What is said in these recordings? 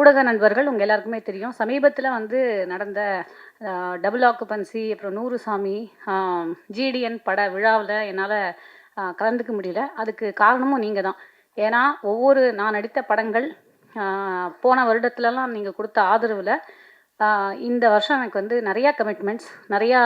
ஊடக நண்பர்கள் உங்கள் எல்லாருக்குமே தெரியும். சமீபத்தில் வந்து நடந்த டபுள் ஆக்குபன்சி, அப்புறம் நூறுசாமி, ஜிடிஎன் பட விழாவில் என்னால் கலந்துக்க முடியல. அதுக்கு காரணமும் நீங்கள் தான். ஏன்னா நான் நடித்த படங்கள் போன வருடத்துலலாம் நீங்கள் கொடுத்த ஆதரவில் இந்த வருஷம் எனக்கு வந்து நிறையா கமிட்மெண்ட்ஸ், நிறையா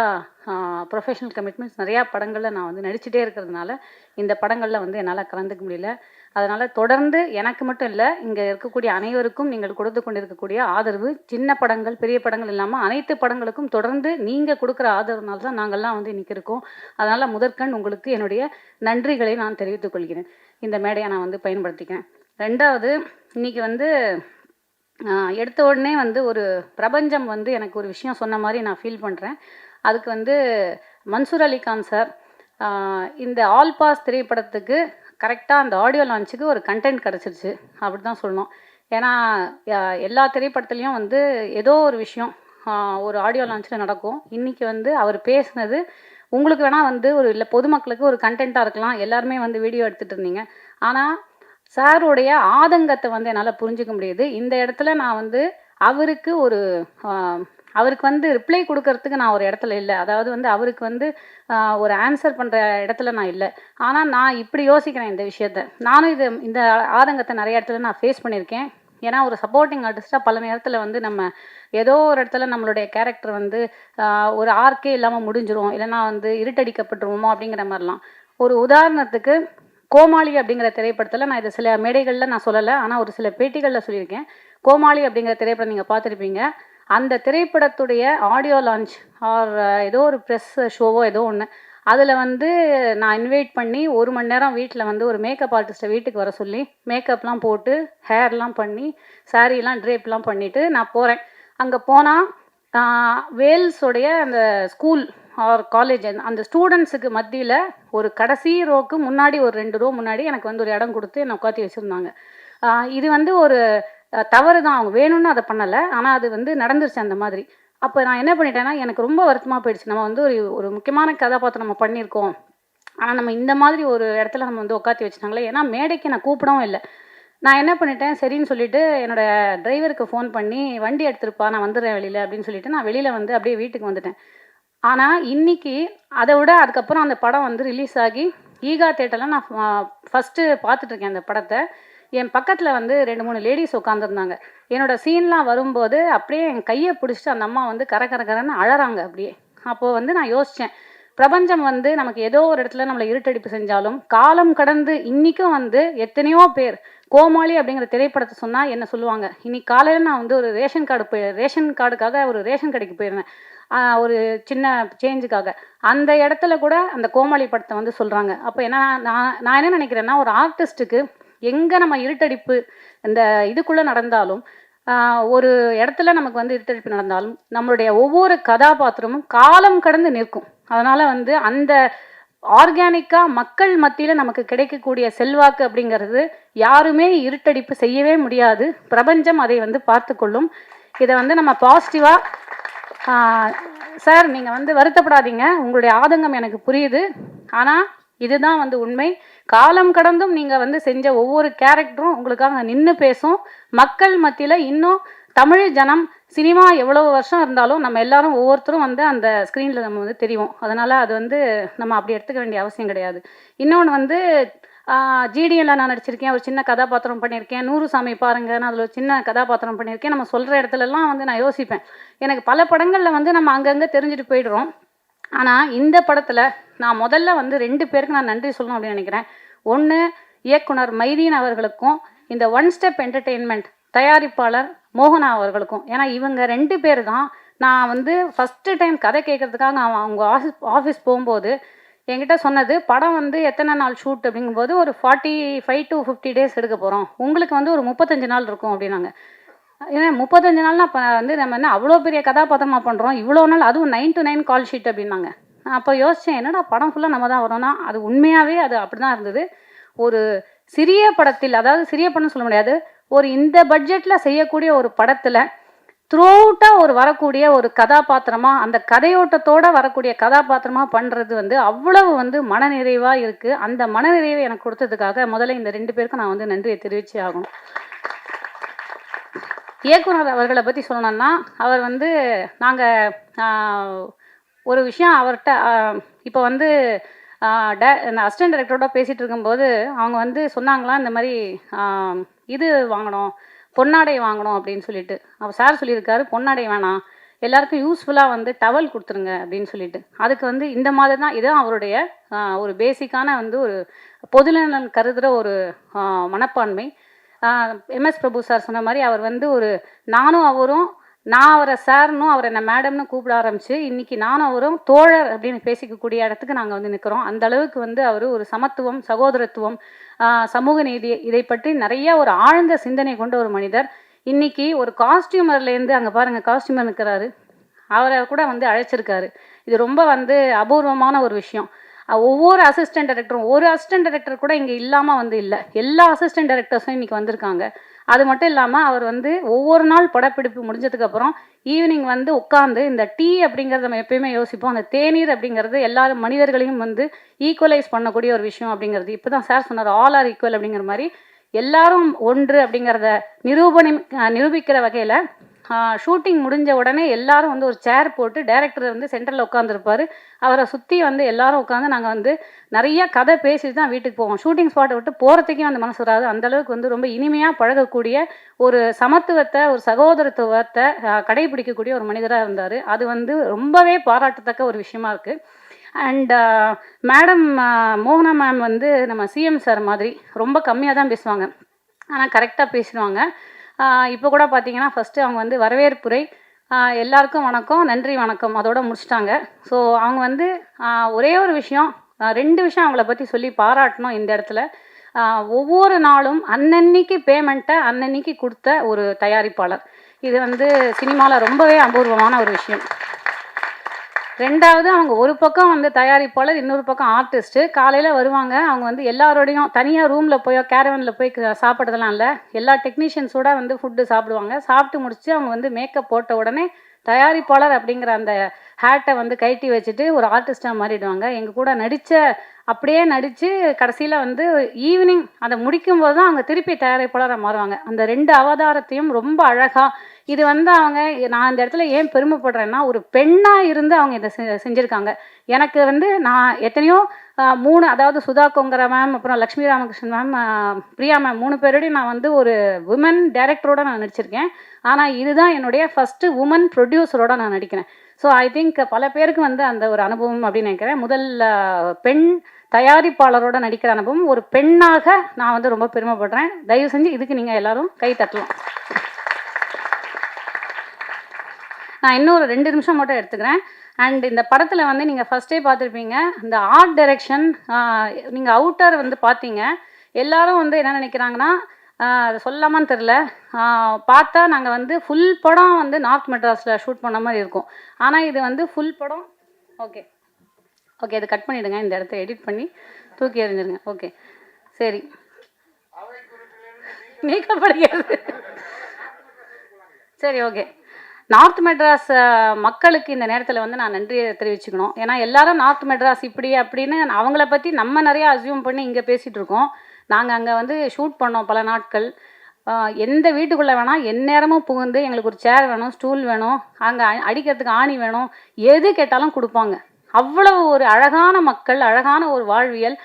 ப்ரொஃபஷனல் கமிட்மெண்ட்ஸ், நிறையா படங்களில் நான் வந்து நடிச்சிட்டே இருக்கிறதுனால இந்த படங்களில் வந்து என்னால் கலந்துக்க முடியல. அதனால் தொடர்ந்து எனக்கு மட்டும் இல்லை, இங்கே இருக்கக்கூடிய அனைவருக்கும் நீங்கள் கொடுத்து கொண்டிருக்கக்கூடிய ஆதரவு, சின்ன படங்கள் பெரிய படங்கள் இல்லாமல் அனைத்து படங்களுக்கும் தொடர்ந்து நீங்கள் கொடுக்குற ஆதரவுனால தான் நாங்கள்லாம் வந்து இன்றைக்கி இருக்கோம். அதனால் முதற்கண் உங்களுக்கு என்னுடைய நன்றிகளை நான் தெரிவித்துக் கொள்கிறேன். இந்த மேடையை நான் வந்து பயன்படுத்திக்கிறேன். ரெண்டாவது, இன்றைக்கி வந்து எடுத்த உடனே வந்து ஒரு பிரபஞ்சம் வந்து எனக்கு ஒரு விஷயம் சொன்ன மாதிரி நான் ஃபீல் பண்ணுறேன். அதுக்கு வந்து மன்சூர் அலிகான் சார் இந்த ஆல் பாஸ் திரைப்படத்துக்கு கரெக்டாக அந்த ஆடியோ லான்ச்சுக்கு ஒரு கண்டென்ட் கிடச்சிருச்சு அப்படி தான் சொல்லணும். ஏன்னா எல்லா திரைப்படத்துலேயும் வந்து ஏதோ ஒரு விஷயம் ஒரு ஆடியோ லான்ச்சில் நடக்கும். இன்றைக்கி வந்து அவர் பேசுனது உங்களுக்கு வேணால் வந்து ஒரு இல்லை பொதுமக்களுக்கு ஒரு கண்டென்ட்டாக இருக்கலாம். எல்லாருமே வந்து வீடியோ எடுத்துகிட்டு இருந்தீங்க. ஆனால் சாருடைய ஆதங்கத்தை வந்து என்னால் புரிஞ்சுக்க முடியுது. இந்த இடத்துல நான் வந்து அவருக்கு வந்து ரிப்ளை கொடுக்கறதுக்கு நான் ஒரு இடத்துல இல்லை. அதாவது வந்து அவருக்கு வந்து ஒரு ஆன்சர் பண்ணுற இடத்துல நான் இல்லை. ஆனால் நான் இப்படி யோசிக்கிறேன் இந்த விஷயத்த. நானும் இந்த ஆதங்கத்தை நிறைய இடத்துல நான் ஃபேஸ் பண்ணியிருக்கேன். ஏன்னா ஒரு சப்போர்ட்டிங் ஆர்டிஸ்ட்டாக பல நேரத்தில் வந்து நம்ம ஏதோ ஒரு இடத்துல நம்மளுடைய கேரக்டர் வந்து ஒரு ஆர்க்கே இல்லாமல் முடிஞ்சிரும், இல்லைன்னா வந்து இருட்டடிக்கப்பட்டுருவோமோ அப்படிங்கிற மாதிரிலாம். ஒரு உதாரணத்துக்கு கோமாளி அப்படிங்கிற திரைப்படத்தில், நான் இதை சில மேடைகளில் நான் சொல்லலை, ஆனால் ஒரு சில பேட்டிகளில் சொல்லியிருக்கேன். கோமாளி அப்படிங்கிற திரைப்படம் நீங்கள் பார்த்துருப்பீங்க. அந்த திரைப்படத்துடைய ஆடியோ லான்ச் ஆர் ஏதோ ஒரு ப்ரெஸ் ஷோவோ ஏதோ ஒன்று, அதில் வந்து நான் இன்வைட் பண்ணி 1 மணி நேரம் வீட்டில் வந்து ஒரு மேக்கப் ஆர்டிஸ்ட்டை வீட்டுக்கு வர சொல்லி மேக்கப்லாம் போட்டு ஹேர்லாம் பண்ணி சாரீலாம் ட்ரேப்லாம் பண்ணிவிட்டு நான் போகிறேன். அங்கே போனால் வேல்ஸோடைய அந்த ஸ்கூல் ஆர் காலேஜ் அந்த ஸ்டூடெண்ட்ஸுக்கு மத்தியில் ஒரு கடைசி ரோக்கு முன்னாடி ஒரு 2 ரோ முன்னாடி எனக்கு வந்து ஒரு இடம் கொடுத்து என்னை உட்காத்தி வச்சுருந்தாங்க. இது வந்து ஒரு தவறு தான், அவங்க வேணும்னு அதை பண்ணலை, ஆனால் அது வந்து நடந்துருச்சு அந்த மாதிரி. அப்போ நான் என்ன பண்ணிட்டேன்னா, எனக்கு ரொம்ப வருத்தமாக போயிடுச்சு. நம்ம வந்து ஒரு முக்கியமான கதாபாத்திரம் நம்ம பண்ணியிருக்கோம், ஆனால் நம்ம இந்த மாதிரி ஒரு இடத்துல நம்ம வந்து உட்காத்தி வச்சுட்டாங்களே. ஏன்னா மேடைக்கு நான் கூப்பிடவும் இல்லை. நான் என்ன பண்ணிட்டேன், சரின்னு சொல்லிவிட்டு என்னோடய டிரைவருக்கு ஃபோன் பண்ணி வண்டி எடுத்துருப்பா, நான் வந்துடுறேன் வெளியில் அப்படின்னு சொல்லிவிட்டு நான் வெளியில் வந்து அப்படியே வீட்டுக்கு வந்துட்டேன். ஆனால் இன்றைக்கி அதை விட அதுக்கப்புறம் அந்த படம் வந்து ரிலீஸ் ஆகி ஈகா தேட்டரில் நான் ஃபஸ்ட்டு பார்த்துட்ருக்கேன் அந்த படத்தை. என் பக்கத்தில் வந்து 2-3 லேடிஸ் உட்காந்துருந்தாங்க. என்னோடய சீன்லாம் வரும்போது அப்படியே என் கையை பிடிச்சிட்டு அந்த அம்மா வந்து கரன்னு அழறாங்க அப்படியே. அப்போது வந்து நான் யோசித்தேன், பிரபஞ்சம் வந்து நமக்கு ஏதோ ஒரு இடத்துல நம்மளை இருட்டடிப்பு செஞ்சாலும் காலம் கடந்து இன்றைக்கும் வந்து எத்தனையோ பேர் கோமாளி அப்படிங்கிற திரைப்படத்தை சொன்னால் என்ன சொல்லுவாங்க. இன்னைக்கு காலையில் நான் வந்து ஒரு ரேஷன் கார்டுக்காக ஒரு ரேஷன் கடைக்கு போயிருந்தேன், ஒரு சின்ன சேஞ்சுக்காக. அந்த இடத்துல கூட அந்த கோமாளி படத்தை வந்து சொல்கிறாங்க. அப்போ நான் என்ன நினைக்கிறேன்னா, ஒரு ஆர்டிஸ்ட்டுக்கு எங்கே நம்ம இருட்டடிப்பு இந்த இதுக்குள்ளே நடந்தாலும், ஒரு இடத்துல நமக்கு வந்து இருட்டடிப்பு நடந்தாலும் நம்மளுடைய ஒவ்வொரு கதாபாத்திரமும் காலம் கடந்து நிற்கும். அதனால் வந்து அந்த ஆர்கானிக்காக மக்கள் மத்தியில் நமக்கு கிடைக்கக்கூடிய செல்வாக்கு அப்படிங்கிறது யாருமே இருட்டடிப்பு செய்யவே முடியாது. பிரபஞ்சம் அதை வந்து பார்த்துக்கொள்ளும். இதை வந்து நம்ம பாசிட்டிவாக சார் நீங்கள் வந்து வருத்தப்படாதீங்க, உங்களுடைய ஆதங்கம் எனக்கு புரியுது. ஆனால் இதுதான் வந்து உண்மை. காலம் கடந்தும் நீங்கள் வந்து செஞ்ச ஒவ்வொரு கேரக்டரும் உங்களுக்காக நின்று பேசும். மக்கள் மத்தியில் இன்னும் தமிழ் ஜனம் சினிமா எவ்வளோ வருஷம் இருந்தாலும் நம்ம எல்லாரும் ஒவ்வொருத்தரும் வந்து அந்த ஸ்க்ரீனில் நம்ம வந்து தெரியும். அதனால் அது வந்து நம்ம அப்படி எடுத்துக்க வேண்டிய அவசியம் கிடையாது. இன்னொன்று வந்து ஜிடிஎனில் நான் நடிச்சிருக்கேன், ஒரு சின்ன கதாபாத்திரம் பண்ணியிருக்கேன். நூறுசாமி பாருங்கள், நான் அதில் ஒரு சின்ன கதாபாத்திரம் பண்ணியிருக்கேன். நம்ம சொல்கிற இடத்துலலாம் வந்து நான் யோசிப்பேன், எனக்கு பல படங்களில் வந்து நம்ம அங்கங்கே தெரிஞ்சுட்டு போயிடுறோம். ஆனால் இந்த படத்தில் நான் முதல்ல வந்து 2 பேருக்கு நான் நன்றி சொல்லணும் அப்படின்னு நினைக்கிறேன். ஒன்று, இயக்குனர் மைதீன் அவர்களுக்கும் இந்த ஒன் ஸ்டெப் என்டர்டெயின்மெண்ட் தயாரிப்பாளர் மோகனா அவர்களுக்கும். ஏன்னா இவங்க 2 பேர் தான் நான் வந்து ஃபஸ்ட்டு டைம் கதை கேட்குறதுக்காக அவங்க ஆஃபீஸ் போகும்போது என்கிட்ட சொன்னது, படம் வந்து எத்தனை நாள் ஷூட் அப்படிங்கும்போது ஒரு 45 to 50 டேஸ் எடுக்க போகிறோம், உங்களுக்கு வந்து ஒரு 35 நாள் இருக்கும் அப்படின்னாங்க. ஏன்னா 35 நாள்னா இப்போ வந்து நம்ம என்ன அவ்வளோ பெரிய கதாபாத்திரமாக பண்ணுறோம், இவ்வளோ நாள், அதுவும் 9 to 9 கால் ஷீட் அப்படின்னாங்க. நான் அப்போ யோசித்தேன், என்னடா படம் ஃபுல்லாக நம்ம தான் வரோன்னா, அது உண்மையாகவே அது அப்படி தான் இருந்தது. ஒரு சிறிய படத்தில், அதாவது சிறிய படம் சொல்ல முடியாது, ஒரு இந்த பட்ஜெட்டில் செய்யக்கூடிய ஒரு படத்தில் த்ரூஅவுட்டாக வரக்கூடிய ஒரு கதாபாத்திரமாக, அந்த கதையோட்டத்தோடு வரக்கூடிய கதாபாத்திரமாக பண்ணுறது வந்து அவ்வளவு வந்து மனநிறைவாக இருக்குது. அந்த மனநிறைவை எனக்கு கொடுத்ததுக்காக முதல்ல இந்த 2 பேருக்கும் நான் வந்து நன்றியை தெரிவிச்சே ஆகணும். இயக்குனர் அவர்களை பற்றி சொல்லணும்னா, அவர் வந்து நாங்கள் ஒரு விஷயம் அவர்கிட்ட இப்போ வந்து இந்த அசிஸ்டன்ட் டைரக்டரோட பேசிகிட்டு இருக்கும்போது அவங்க வந்து சொன்னாங்களாம், இந்த மாதிரி இது வாங்கணும், பொன்னாடை வாங்கணும் அப்படின்னு சொல்லிட்டு. அவர் சார் சொல்லியிருக்காரு, பொன்னாடை வேணாம், எல்லாருக்கும் யூஸ்ஃபுல்லாக வந்து டவல் கொடுத்துருங்க அப்படின்னு சொல்லிட்டு. அதுக்கு வந்து இந்த மாதிரி தான், இதுதான் அவருடைய ஒரு பேசிக்கான வந்து ஒரு பொதுநலன் கருதுகிற ஒரு மனப்பான்மை. எம்எஸ் பிரபு சார் சொன்ன மாதிரி அவர் வந்து ஒரு நானும் அவரும், நான் அவரை சார்னும் அவர் என்ன மேடம்னு கூப்பிட ஆரம்பிச்சு இன்றைக்கி நானும் அவரும் தோழர் அப்படின்னு பேசிக்கக்கூடிய இடத்துக்கு நாங்கள் வந்து நிற்கிறோம். அந்த அளவுக்கு வந்து அவர் ஒரு சமத்துவம், சகோதரத்துவம், சமூக நீதி இதை பற்றி நிறைய ஒரு ஆழ்ந்த சிந்தனை கொண்ட ஒரு மனிதர். இன்றைக்கி ஒரு காஸ்டியூமர்லேருந்து அங்கே பாருங்கள் காஸ்டியூமர் நிற்கிறாரு, அவரை கூட வந்து அழைச்சிருக்காரு. இது ரொம்ப வந்து அபூர்வமான ஒரு விஷயம். ஒவ்வொரு அசிஸ்டன்ட் டைரக்டரும், ஒரு அசிஸ்டன்ட் டைரக்டர் கூட இங்கே இல்லாமல் வந்து இல்லை, எல்லா அசிஸ்டன்ட் டைரக்டர்ஸும் இன்றைக்கி வந்திருக்காங்க. அது மட்டும் இல்லாமல் அவர் வந்து ஒவ்வொரு நாள் படப்பிடிப்பு முடிஞ்சதுக்கப்புறம் ஈவினிங் வந்து உட்காந்து இந்த டீ அப்படிங்கிறத நம்ம எப்பயுமே யோசிப்போம், அந்த தேநீர் அப்படிங்கிறது எல்லாரும் மனிதர்களையும் வந்து ஈக்குவலைஸ் பண்ணக்கூடிய ஒரு விஷயம் அப்படிங்கிறது. இப்போ தான் சார் சொன்னார், ஆல் ஆர் ஈக்குவல் அப்படிங்கிற மாதிரி எல்லாரும் ஒன்று அப்படிங்கிறத நிரூபிக்கிற வகையில் ஷூட்டிங் முடிஞ்ச உடனே எல்லாரும் வந்து ஒரு சேர் போட்டு டைரக்டர் வந்து சென்டரில் உட்காந்துருப்பார். அவரை சுற்றி வந்து எல்லாரும் உட்காந்து நாங்கள் வந்து நிறைய கதை பேசிட்டு தான் வீட்டுக்கு போவோம். ஷூட்டிங் ஸ்பாட்டை விட்டு போகிறதுக்கே அந்த மனசு வராது. அந்தளவுக்கு வந்து ரொம்ப இனிமையாக பழகக்கூடிய ஒரு சமத்துவத்தை, ஒரு சகோதரத்துவத்தை கடைபிடிக்கக்கூடிய ஒரு மனிதராக இருந்தார். அது வந்து ரொம்பவே பாராட்டத்தக்க ஒரு விஷயமா இருக்குது. அண்ட் மேடம் மோகனா மேம் வந்து நம்ம சிஎம் சார் மாதிரி ரொம்ப கம்மியாக தான் பேசுவாங்க, ஆனால் கரெக்டாக பேசுவாங்க. இப்போ கூட பார்த்தீங்கன்னா ஃபஸ்ட்டு அவங்க வந்து வரவேற்புரை, எல்லாருக்கும் வணக்கம், நன்றி வணக்கம், அதோட முடிச்சிட்டாங்க. ஸோ அவங்க வந்து ஒரே ஒரு விஷயம், 2 விஷயம் அவங்கள பற்றி சொல்லி பாராட்டணும் இந்த இடத்துல. ஒவ்வொரு நாளும் அன்னன்னைக்கு பேமெண்ட்டை அன்னன்னைக்கு கொடுத்த ஒரு தயாரிப்பாளர். இது வந்து சினிமாவில் ரொம்பவே அபூர்வமான ஒரு விஷயம். 2வது, அவங்க ஒரு பக்கம் வந்து தயாரிப்பாளர், இன்னொரு பக்கம் ஆர்டிஸ்ட்டு. காலையில் வருவாங்க, அவங்க வந்து எல்லாரோடையும் தனியாக ரூமில் போய் கேரவனில் போய் சாப்பிட்றதெல்லாம் இல்லை, எல்லா டெக்னீஷியன்ஸோட வந்து ஃபுட்டு சாப்பிடுவாங்க. சாப்பிட்டு முடிச்சு அவங்க வந்து மேக்கப் போட்ட உடனே தயாரிப்பாளர் அப்படிங்கிற அந்த ஹேட்டை வந்து கழட்டி வச்சுட்டு ஒரு ஆர்டிஸ்ட்டாக மாறிடுவாங்க. எங்கள் கூட அப்படியே நடித்து கடைசியில் வந்து ஈவினிங் அதை முடிக்கும்போது தான் அவங்க திருப்பி தயாரிப்பாளராக மாறுவாங்க. அந்த 2 அவதாரத்தையும் ரொம்ப அழகாக, இது வந்து அவங்க, நான் இந்த இடத்துல ஏன் பெருமைப்படுறேன்னா, ஒரு பெண்ணாக இருந்து அவங்க இதை செஞ்சுருக்காங்க. எனக்கு வந்து நான் எத்தனையோ 3, அதாவது சுதா கொங்கர மேம், அப்புறம் லக்ஷ்மி ராமகிருஷ்ணன் மேம், பிரியா மேம், 3 பேரோடையும் நான் வந்து ஒரு விமன் டைரக்டரோட நான் நடிச்சிருக்கேன். ஆனால் இதுதான் என்னுடைய ஃபஸ்ட்டு உமன் ப்ரொடியூசரோட நான் நடிக்கிறேன். ஸோ ஐ திங்க் பல பேருக்கு வந்து அந்த ஒரு அனுபவம் அப்படின்னு நினைக்கிறேன். முதல் பெண் தயாரிப்பாளரோட நடிக்கிற அனுபவம், ஒரு பெண்ணாக நான் வந்து ரொம்ப பெருமைப்படுறேன். தயவு செஞ்சு இதுக்கு நீங்கள் எல்லாரும் கை தட்டலாம். நான் இன்னும் ஒரு 2 நிமிஷம் மட்டும் எடுத்துக்கிறேன். அண்ட் இந்த படத்தில் வந்து நீங்கள் ஃபஸ்ட்டே பார்த்துருப்பீங்க, இந்த ஆர்ட் டைரக்ஷன், நீங்கள் அவுட்டர் வந்து பார்த்தீங்க. எல்லாரும் வந்து என்ன நினைக்கிறாங்கன்னா, அது சொல்லாமான்னு தெரில, பார்த்தா நாங்கள் வந்து ஃபுல் படம் வந்து நார்த் மெட்ராஸில் ஷூட் பண்ண மாதிரி இருக்கும். ஆனால் இது வந்து ஃபுல் படம். ஓகே ஓகே, இது கட் பண்ணிவிடுங்க, இந்த இடத்த எடிட் பண்ணி தூக்கி எறிஞ்சிருங்க. ஓகே சரி, நீக்கப்படுகிறது. சரி ஓகே, நார்த் மெட்ராஸ் மக்களுக்கு இந்த நேரத்தில் வந்து நான் நன்றியை தெரிவிச்சுக்கணும். ஏன்னா எல்லாரும் நார்த் மெட்ராஸ் இப்படி அப்படின்னு அவங்கள பற்றி நம்ம நிறையா அசியூம் பண்ணி இங்கே பேசிகிட்டு இருக்கோம். நாங்கள் அங்கே வந்து ஷூட் பண்ணோம் பல நாட்கள். எந்த வீட்டுக்குள்ளே வேணால் எந்நேரமும் புகுந்து எங்களுக்கு ஒரு சேர் வேணும், ஸ்டூல் வேணும், அங்கே அடிக்கிறதுக்கு ஆணி வேணும், எது கேட்டாலும் கொடுப்பாங்க. அவ்வளவு ஒரு அழகான மக்கள், அழகான ஒரு வாழ்வியல்.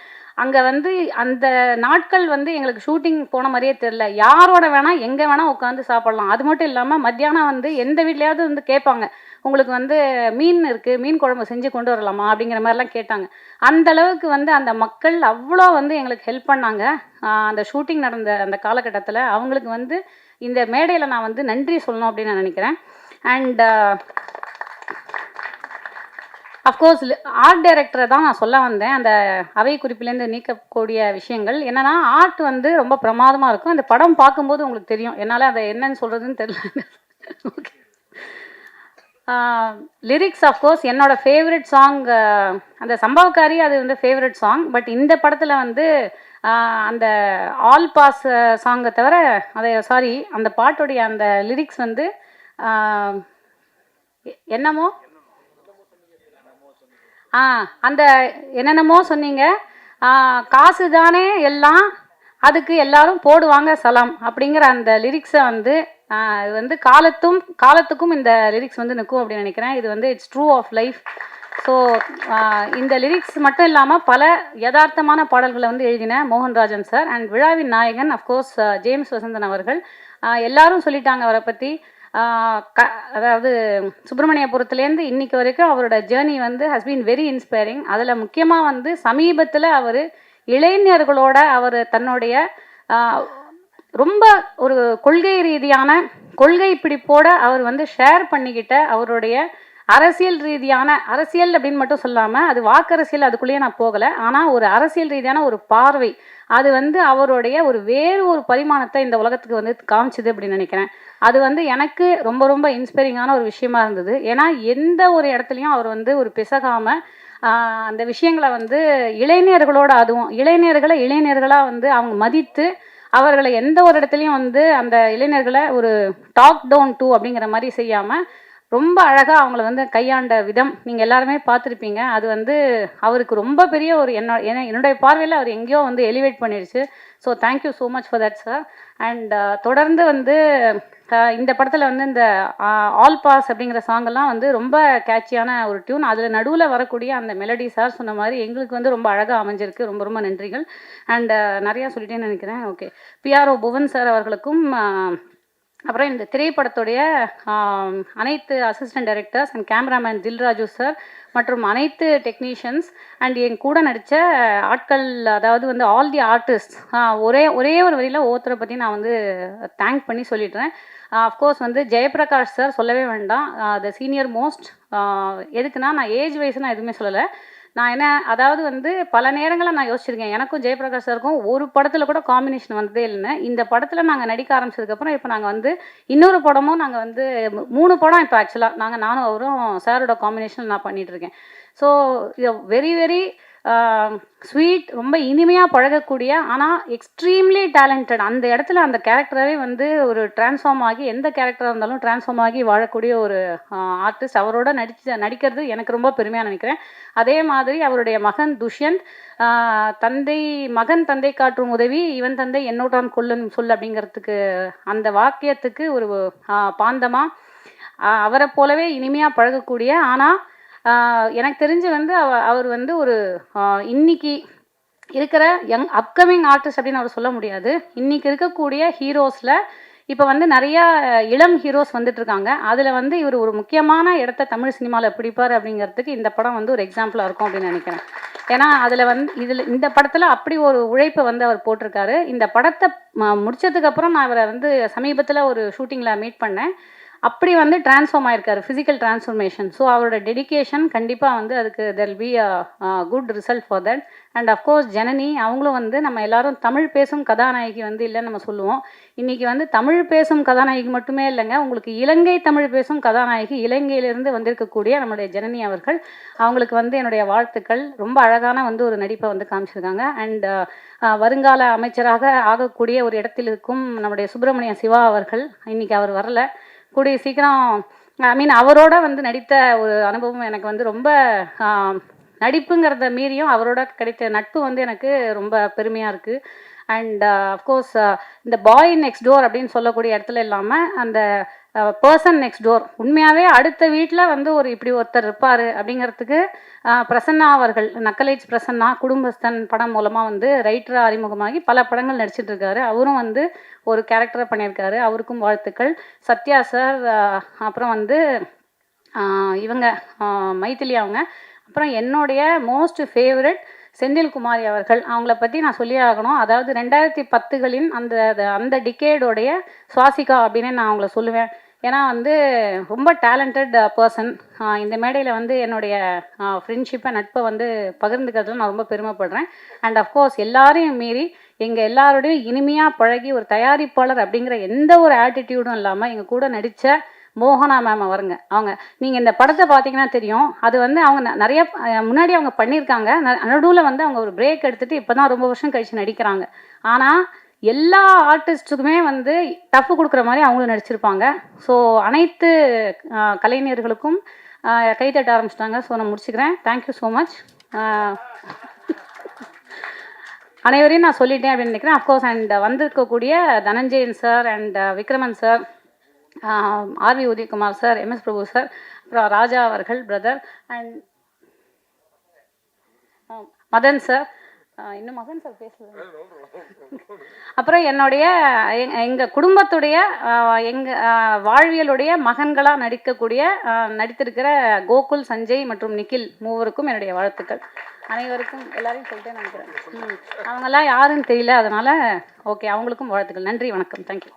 அங்கே வந்து அந்த நாட்கள் வந்து எங்களுக்கு ஷூட்டிங் போன மாதிரியே தெரில. யாரோட வேணால் எங்கே வேணால் உட்காந்து சாப்பிட்லாம். அது மட்டும் இல்லாமல் மத்தியானம் வந்து எந்த வீட்லையாவது வந்து கேட்பாங்க, உங்களுக்கு வந்து மீன் இருக்குது, மீன் குழம்பு செஞ்சு கொண்டு வரலாமா அப்படிங்கிற மாதிரிலாம் கேட்டாங்க. அந்தளவுக்கு வந்து அந்த மக்கள் அவ்வளோ வந்து எங்களுக்கு ஹெல்ப் பண்ணாங்க. அந்த ஷூட்டிங் நடந்த அந்த காலகட்டத்தில் அவங்களுக்கு வந்து இந்த மேடையில் நான் வந்து நன்றி சொல்லணும் அப்படின்னு நான் நினைக்கிறேன். அண்ட் அஃப்கோர்ஸ் ஆர்ட் டைரக்டரை தான் நான் சொல்ல வந்தேன். அந்த அவை குறிப்பிலேருந்து நீக்கக்கூடிய விஷயங்கள் என்னென்னா, ஆர்ட் வந்து ரொம்ப பிரமாதமாக இருக்கும். அந்த படம் பார்க்கும்போது உங்களுக்கு தெரியும், என்னால் அதை என்னன்னு சொல்கிறதுன்னு தெரியல. ஓகே, லிரிக்ஸ் அஃப்கோர்ஸ் என்னோட ஃபேவரட் சாங் அந்த சம்பவக்காரி, அது வந்து ஃபேவரட் சாங். பட் இந்த படத்தில் வந்து அந்த ஆல் பாஸ் சாங்கை தவிர அந்த பாட்டுடைய அந்த லிரிக்ஸ் வந்து என்னமோ அந்த என்னென்னமோ சொன்னீங்க, காசு தானே எல்லாம், அதுக்கு எல்லாரும் போடுவாங்க சலாம் அப்படிங்கிற அந்த லிரிக்ஸை வந்து இது வந்து காலத்துக்கும் இந்த லிரிக்ஸ் வந்து நிற்கும் அப்படின்னு நினைக்கிறேன். இது வந்து it's true of life. So இந்த லிரிக்ஸ் மட்டும் இல்லாமல் பல யதார்த்தமான பாடல்களை வந்து எழுதின மோகன்ராஜன் சார் அண்ட் விழாவின் நாயகன் அஃப்கோர்ஸ் ஜேம்ஸ் வசந்தன் அவர்கள். எல்லாரும் சொல்லிட்டாங்க அவரை பற்றி. அதாவது சுப்பிரமணியபுரத்துலேருந்து இன்னைக்கு வரைக்கும் அவரோட ஜேர்னி வந்து ஹஸ் பீன் வெரி இன்ஸ்பைரிங். அதில் முக்கியமாக வந்து சமீபத்தில் அவர் இளைஞர்களோட அவர் தன்னுடைய ரொம்ப ஒரு கொள்கை ரீதியான கொள்கை பிடிப்போட அவர் வந்து ஷேர் பண்ணிக்கிட்ட அவருடைய அரசியல் ரீதியான அரசியல் அப்படின்னு மட்டும் சொல்லாமல் அது வாக்கரசியல் அதுக்குள்ளேயே நான் போகலை. ஆனால் ஒரு அரசியல் ரீதியான ஒரு பார்வை அது வந்து அவருடைய வேறு ஒரு பரிமாணத்தை இந்த உலகத்துக்கு வந்து காமிச்சுது அப்படின்னு நினைக்கிறேன். அது வந்து எனக்கு ரொம்ப ரொம்ப இன்ஸ்பைரிங்கான ஒரு விஷயமா இருந்தது. ஏன்னா எந்த ஒரு இடத்துலையும் அவர் வந்து ஒரு பிசகாமல் அந்த விஷயங்களை வந்து இளைஞர்களோட அதுவும் இளைஞர்களாக வந்து அவங்க மதித்து அவர்களை எந்த ஒரு இடத்துலையும் வந்து அந்த இளைஞர்களை ஒரு டாக் டவுன் டூ அப்படிங்கிற மாதிரி செய்யாமல் ரொம்ப அழகாக அவங்கள வந்து கையாண்ட விதம் நீங்கள் எல்லாருமே பார்த்துருப்பீங்க. அது வந்து அவருக்கு ரொம்ப பெரிய ஒரு என்னுடைய பார்வையில் அவர் எங்கேயோ வந்து எலிவேட் பண்ணிடுச்சு. So thank you so much for that sir. And தொடர்ந்து வந்து இந்த படத்தில் வந்து இந்த ஆல் பாஸ் அப்படிங்கிற சாங்கெல்லாம் வந்து ரொம்ப கேட்சியான ஒரு டியூன். அதில் நடுவில் வரக்கூடிய அந்த மெலடி சார் சொன்ன மாதிரி எங்களுக்கு வந்து ரொம்ப அழகாக அமைஞ்சிருக்கு. ரொம்ப ரொம்ப நன்றிகள். அண்ட் நிறையா சொல்லிட்டேன்னு நினைக்கிறேன். ஓகே, பிஆர்ஓ புவன் சார் அவர்களுக்கும் அப்புறம் இந்த திரைப்படத்துடைய அனைத்து assistant directors and cameraman Dil Raju sir மற்றும் அனைத்து டெக்னீஷியன்ஸ் அண்ட் என் கூட நடித்த ஆட்கள், அதாவது வந்து ஆல் தி ஆர்டிஸ்ட், ஒரே ஒரு வரியில் ஒவ்வொருத்தரை பற்றி நான் வந்து தேங்க் பண்ணி சொல்லிடுறேன். அஃப்கோர்ஸ் வந்து ஜெயபிரகாஷ் சார் சொல்லவே வேண்டாம், த சீனியர் மோஸ்ட். எதுக்குன்னா நான் ஏஜ் வைஸ் நான் எதுவுமே சொல்லலை. நான் என்ன அதாவது வந்து பல நேரங்களில் நான் யோசிச்சிருக்கேன், எனக்கும் ஜெயபிரகாஷ் சாருக்கும் ஒரு படத்தில் கூட காம்பினேஷன் வந்ததே இல்லைன்னு. இந்த படத்தில் நாங்கள் நடிக்க ஆரம்பிச்சதுக்கப்புறம் இப்போ நாங்கள் வந்து இன்னொரு படமும் நாங்கள் வந்து 3 படம் இப்போ ஆக்சுவலாக நானும் அவரும் சாரோட காம்பினேஷன் நான் பண்ணிகிட்ருக்கேன். ஸோ இது வெரி வெரி ஸ்வீட், ரொம்ப இனிமையாக பழகக்கூடிய ஆனால் எக்ஸ்ட்ரீம்லி டேலண்டட். அந்த இடத்துல அந்த கேரக்டராகவே வந்து ஒரு டிரான்ஸ்ஃபார்ம் ஆகி எந்த கேரக்டராக இருந்தாலும் டிரான்ஸ்ஃபார்ம் ஆகி வாழக்கூடிய ஒரு ஆர்டிஸ்ட். அவரோட நடிக்கிறது எனக்கு ரொம்ப பெருமையாக நினைக்கிறேன். அதே மாதிரி அவருடைய மகன் துஷ்யந்த், தந்தை காட்டும் உதவி இவன் தந்தை என்னோட்டான் கொல்லுன்னு சொல் அப்படிங்கிறதுக்கு அந்த வாக்கியத்துக்கு ஒரு பாந்தமாக அவரை போலவே இனிமையாக பழகக்கூடிய, ஆனால் எனக்கு தெரிஞ்சு வந்து அவர் வந்து ஒரு இன்னைக்கு இருக்கிற அப்கமிங் ஆர்டிஸ்ட் அப்படின்னு அவர் சொல்ல முடியாது. இன்னைக்கு இருக்கக்கூடிய ஹீரோஸில் இப்போ வந்து நிறையா இளம் ஹீரோஸ் வந்துட்டு இருக்காங்க. அதில் வந்து இவர் ஒரு முக்கியமான இடத்த தமிழ் சினிமாவில் பிடிப்பார் அப்படிங்கிறதுக்கு இந்த படம் வந்து ஒரு எக்ஸாம்பிளாக இருக்கும் அப்படின்னு நினைக்கிறேன். ஏன்னா அதில் வந்து இந்த படத்தில் அப்படி ஒரு உழைப்பை வந்து அவர் போட்டிருக்காரு. இந்த படத்தை முடித்ததுக்கப்புறம் நான் அவரை வந்து சமீபத்தில் ஒரு ஷூட்டிங்கில் மீட் பண்ணேன். அப்படி வந்து டிரான்ஸ்ஃபார்ம் ஆயிருக்காரு, ஃபிசிக்கல் டிரான்ஸ்ஃபர்மேஷன். ஸோ அவரோட டெடிக்கேஷன் கண்டிப்பாக வந்து அதுக்கு there be a good result for that. And of course Janani அவங்களும் வந்து நம்ம எல்லாரும் தமிழ் பேசும் கதாநாயகி வந்து இல்லைன்னு நம்ம சொல்லுவோம். இன்றைக்கி வந்து தமிழ் பேசும் கதாநாயகி மட்டுமே இல்லைங்க, உங்களுக்கு இலங்கை தமிழ் பேசும் கதாநாயகி, இலங்கையிலிருந்து வந்திருக்கக்கூடிய நம்மளுடைய ஜனனி அவர்கள். அவங்களுக்கு வந்து என்னுடைய வாழ்த்துக்கள். ரொம்ப அழகான வந்து ஒரு நடிப்பை வந்து காமிச்சிருக்காங்க. அண்ட் வருங்கால அமைச்சராக ஆகக்கூடிய ஒரு இடத்தில் இருக்கும் நம்முடைய சுப்பிரமணிய சிவா அவர்கள். இன்றைக்கி அவர் வரல, கூடிய சீக்கிரம் அவரோட வந்து நடித்த ஒரு அனுபவம் எனக்கு வந்து ரொம்ப நடிப்புங்கிறத மீறியும் அவரோட கிடைத்த நட்பு வந்து எனக்கு ரொம்ப பெருமையாக இருக்குது. அண்ட் அஃப்கோர்ஸ் இந்த பாய் நெக்ஸ்ட் டோர் அப்படின்னு சொல்லக்கூடிய இடத்துல இல்லாமல் அந்த பர்சன் நெக்ஸ்ட் டோர், உண்மையாகவே அடுத்த வீட்டில் வந்து இப்படி ஒருத்தர் இருப்பார் அப்படிங்கிறதுக்கு பிரசன்னா அவர்கள், நக்கலைட்ஸ் பிரசன்னா, குடும்பஸ்தன் படம் மூலமாக வந்து ரைட்டராக அறிமுகமாகி பல படங்கள் நடிச்சிட்டு இருக்காரு. அவரும் வந்து ஒரு கேரக்டரை பண்ணியிருக்காரு, அவருக்கும் வாழ்த்துக்கள். சத்யா சார், அப்புறம் வந்து இவங்க மைதிலி அவங்க, அப்புறம் என்னுடைய மோஸ்ட் ஃபேவரட் செந்தில்குமாரி அவர்கள். அவங்கள பற்றி நான் சொல்லியே ஆகணும். அதாவது 2010களின் அந்த டிகேடோடைய சுவாசிகா அப்படின்னு நான் அவங்கள சொல்லுவேன். ஏன்னா வந்து ரொம்ப டேலண்டட் பர்சன். இந்த மேடையில் வந்து என்னுடைய ஃப்ரெண்ட்ஷிப்பை நட்பை வந்து பகிர்ந்துக்கிறதுல நான் ரொம்ப பெருமைப்படுறேன். அண்ட் அஃப்கோர்ஸ் எல்லாரையும் மீறி எங்கள் எல்லாரோடையும் இனிமையாக பழகி ஒரு தயாரிப்பாளர் அப்படிங்கிற எந்த ஒரு ஆட்டிடியூடும் இல்லாமல் எங்கள் கூட நடித்த மோகனா மேம் அவருங்க. அவங்க நீங்கள் இந்த படத்தை பார்த்தீங்கன்னா தெரியும், அது வந்து அவங்க நிறைய முன்னாடி அவங்க பண்ணியிருக்காங்க. நடுவில் வந்து அவங்க ஒரு பிரேக் எடுத்துகிட்டு இப்போ தான் ரொம்ப வருஷம் கழித்து நடிக்கிறாங்க. ஆனால் எல்லா ஆர்டிஸ்ட்டுக்குமே வந்து டஃப் கொடுக்குற மாதிரி அவங்களும் நடிச்சிருப்பாங்க. ஸோ அனைத்து கலைஞர்களுக்கும் கைத்தட்ட ஆரம்பிச்சிட்டாங்க. ஸோ நான் முடிச்சுக்கிறேன். Thank you so much. அனைவரையும் நான் சொல்லிட்டேன் அப்படின்னு நினைக்கிறேன். அஃப்கோர்ஸ் அண்ட் வந்திருக்கக்கூடிய Dhananjayan sir and Vikraman sir, R V Udayakumar sir, MS Prabhu sir, அப்புறம் ராஜா அவர்கள் பிரதர், அண்ட் மதன் சார், இன்னும் மகன் சார் பேசுவது, அப்புறம் என்னுடைய எங்கள் குடும்பத்துடைய எங்கள் வாழ்வியலுடைய மகன்களாக நடித்திருக்கிற கோகுல், சஞ்சய் மற்றும் நிக்கில் மூவருக்கும் என்னுடைய வாழ்த்துக்கள். அனைவருக்கும் எல்லாரையும் சொல்லிட்டே நினைக்கிறேன். அவங்கெல்லாம் யாருன்னு தெரியல, அதனால் ஓகே, அவங்களுக்கும் வாழ்த்துக்கள். நன்றி, வணக்கம், தேங்க்யூ.